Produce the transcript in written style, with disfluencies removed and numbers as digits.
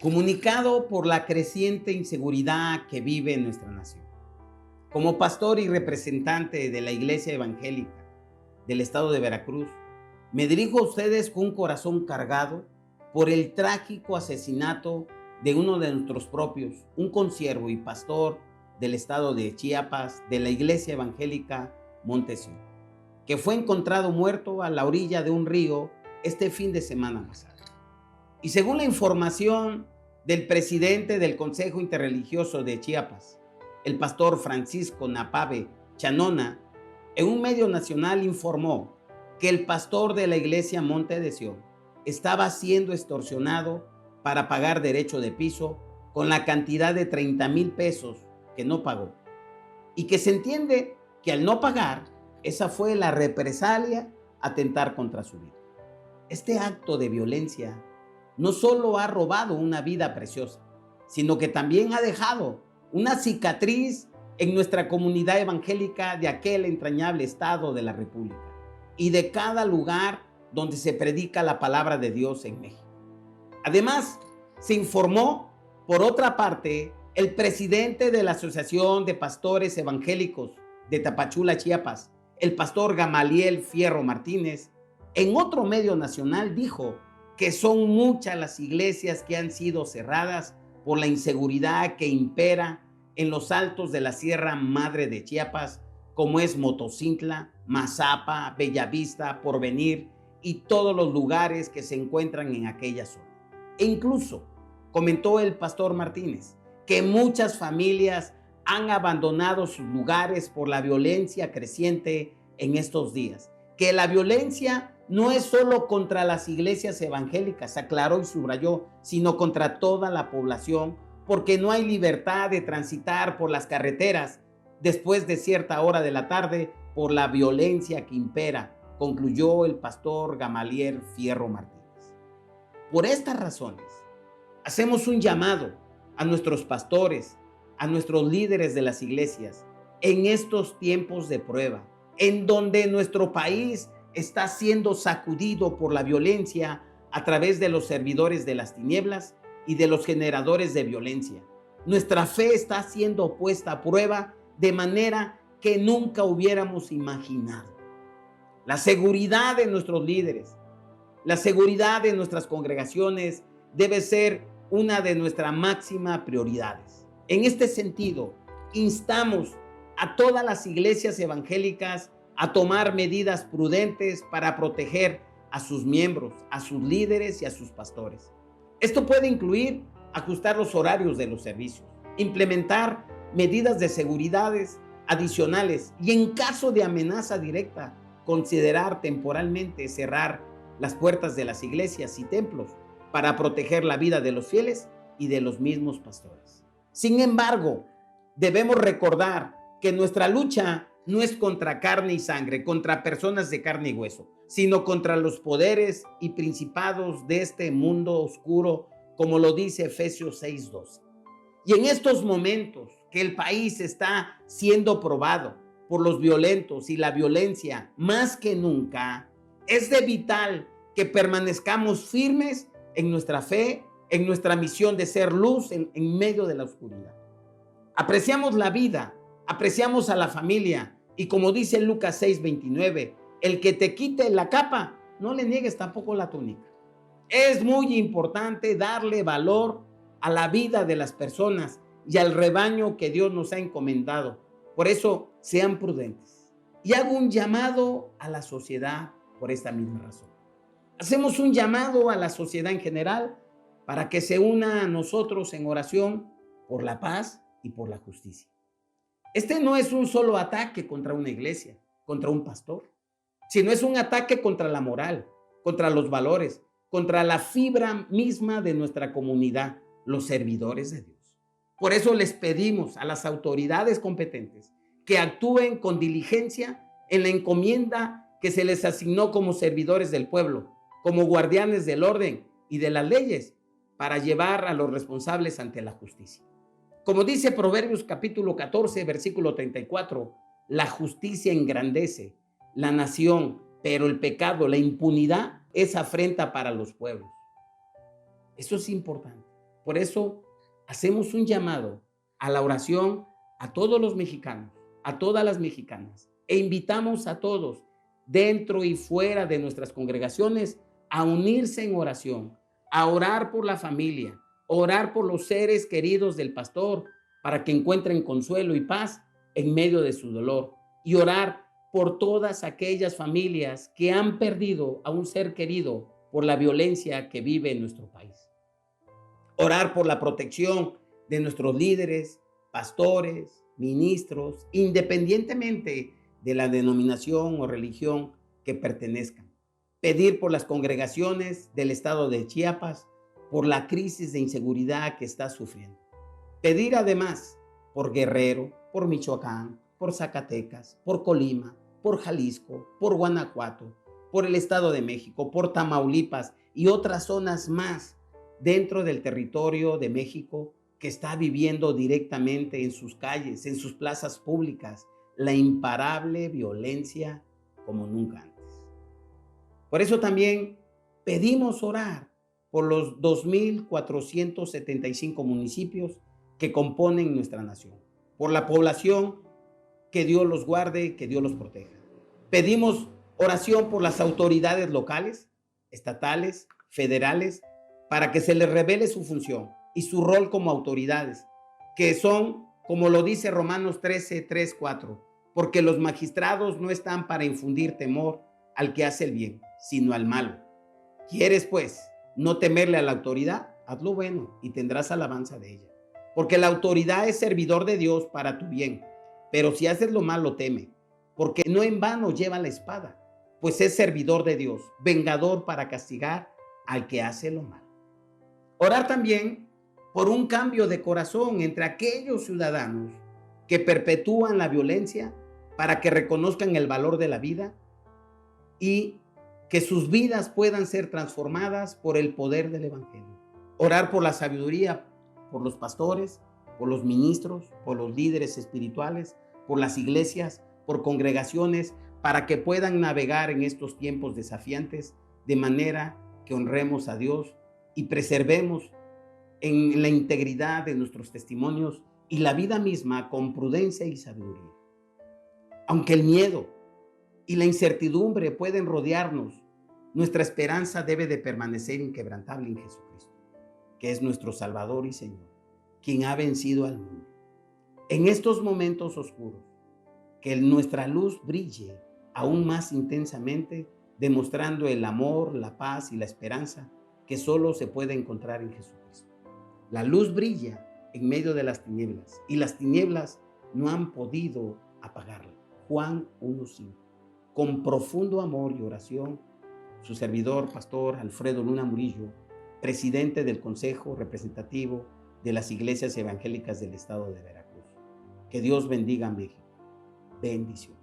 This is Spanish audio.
comunicado por la creciente inseguridad que vive nuestra nación. Como pastor y representante de la Iglesia Evangélica del estado de Veracruz, me dirijo a ustedes con un corazón cargado por el trágico asesinato de uno de nuestros propios, un consiervo y pastor del estado de Chiapas, de la Iglesia Evangélica Monte Sión, que fue encontrado muerto a la orilla de un río este fin de semana pasado. Y según la información del presidente del Consejo Interreligioso de Chiapas, el pastor Francisco Napave Chanona, en un medio nacional informó que el pastor de la iglesia Monte de Sión estaba siendo extorsionado para pagar derecho de piso con la cantidad de 30,000 pesos que no pagó. Y que se entiende que al no pagar, esa fue la represalia a atentar contra su vida. Este acto de violencia no solo ha robado una vida preciosa, sino que también ha dejado una cicatriz en nuestra comunidad evangélica de aquel entrañable estado de la República y de cada lugar donde se predica la palabra de Dios en México. Además, se informó, por otra parte, el presidente de la Asociación de Pastores Evangélicos de Tapachula, Chiapas, el pastor Gamaliel Fierro Martínez, en otro medio nacional dijo que son muchas las iglesias que han sido cerradas por la inseguridad que impera en los altos de la Sierra Madre de Chiapas, como es Motocintla, Mazapa, Bellavista, Porvenir y todos los lugares que se encuentran en aquella zona. E incluso comentó el pastor Martínez que muchas familias han abandonado sus lugares por la violencia creciente en estos días, que la violencia no es solo contra las iglesias evangélicas, aclaró y subrayó, sino contra toda la población, porque no hay libertad de transitar por las carreteras después de cierta hora de la tarde por la violencia que impera, concluyó el pastor Gamaliel Fierro Martínez. Por estas razones, hacemos un llamado a nuestros pastores, a nuestros líderes de las iglesias, en estos tiempos de prueba, en donde nuestro país está siendo sacudido por la violencia a través de los servidores de las tinieblas y de los generadores de violencia. Nuestra fe está siendo puesta a prueba de manera que nunca hubiéramos imaginado. La seguridad de nuestros líderes, la seguridad de nuestras congregaciones debe ser una de nuestras máximas prioridades. En este sentido, instamos a todas las iglesias evangélicas a tomar medidas prudentes para proteger a sus miembros, a sus líderes y a sus pastores. Esto puede incluir ajustar los horarios de los servicios, implementar medidas de seguridad adicionales y, en caso de amenaza directa, considerar temporalmente cerrar las puertas de las iglesias y templos para proteger la vida de los fieles y de los mismos pastores. Sin embargo, debemos recordar que nuestra lucha no es contra carne y sangre, contra personas de carne y hueso, sino contra los poderes y principados de este mundo oscuro, como lo dice Efesios 6:12. Y en estos momentos que el país está siendo probado por los violentos y la violencia más que nunca, es de vital que permanezcamos firmes en nuestra fe, en nuestra misión de ser luz en medio de la oscuridad. Apreciamos la vida, apreciamos a la familia, y como dice Lucas 6:29, el que te quite la capa, no le niegues tampoco la túnica. Es muy importante darle valor a la vida de las personas y al rebaño que Dios nos ha encomendado. Por eso, sean prudentes. Y hago un llamado a la sociedad por esta misma razón. Hacemos un llamado a la sociedad en general para que se una a nosotros en oración por la paz y por la justicia. Este no es un solo ataque contra una iglesia, contra un pastor, sino es un ataque contra la moral, contra los valores, contra la fibra misma de nuestra comunidad, los servidores de Dios. Por eso les pedimos a las autoridades competentes que actúen con diligencia en la encomienda que se les asignó como servidores del pueblo, como guardianes del orden y de las leyes, para llevar a los responsables ante la justicia. Como dice Proverbios capítulo 14, versículo 34, la justicia engrandece la nación, pero el pecado, la impunidad, es afrenta para los pueblos. Eso es importante, Por eso hacemos un llamado a la oración a todos los mexicanos, a todas las mexicanas, e invitamos a todos, dentro y fuera de nuestras congregaciones, a unirse en oración, a orar por la familia, orar por los seres queridos del pastor para que encuentren consuelo y paz en medio de su dolor, y orar por todas aquellas familias que han perdido a un ser querido por la violencia que vive en nuestro país. Orar por la protección de nuestros líderes, pastores, ministros, independientemente de la denominación o religión que pertenezcan. Pedir por las congregaciones del estado de Chiapas, por la crisis de inseguridad que está sufriendo. Pedir además por Guerrero, por Michoacán, por Zacatecas, por Colima, por Jalisco, por Guanajuato, por el Estado de México, por Tamaulipas y otras zonas más dentro del territorio de México que está viviendo directamente en sus calles, en sus plazas públicas, la imparable violencia como nunca antes. Por eso también pedimos orar por los 2,475 municipios que componen nuestra nación, por la población, que Dios los guarde, que Dios los proteja. Pedimos oración por las autoridades locales, estatales, federales, para que se les revele su función y su rol como autoridades, que son, como lo dice Romanos 13, 3, 4, porque los magistrados no están para infundir temor al que hace el bien, sino al malo. ¿Quieres, pues, no temerle a la autoridad? Haz lo bueno y tendrás alabanza de ella. Porque la autoridad es servidor de Dios para tu bien. Pero si haces lo malo, teme, porque no en vano lleva la espada, pues es servidor de Dios, vengador para castigar al que hace lo malo. Orar también por un cambio de corazón entre aquellos ciudadanos que perpetúan la violencia para que reconozcan el valor de la vida y que sus vidas puedan ser transformadas por el poder del Evangelio. Orar por la sabiduría, por los pastores, por los ministros, por los líderes espirituales, por las iglesias, por congregaciones, para que puedan navegar en estos tiempos desafiantes de manera que honremos a Dios y preservemos en la integridad de nuestros testimonios y la vida misma con prudencia y sabiduría. Aunque el miedo y la incertidumbre pueden rodearnos, nuestra esperanza debe de permanecer inquebrantable en Jesucristo, que es nuestro Salvador y Señor, quien ha vencido al mundo. En estos momentos oscuros, que nuestra luz brille aún más intensamente, demostrando el amor, la paz y la esperanza que solo se puede encontrar en Jesucristo. La luz brilla en medio de las tinieblas y las tinieblas no han podido apagarla. Juan 1:5. Con profundo amor y oración, su servidor, pastor Alfredo Luna Murillo, presidente del Consejo Representativo de las Iglesias Evangélicas del Estado de Veracruz. Que Dios bendiga a México. Bendiciones.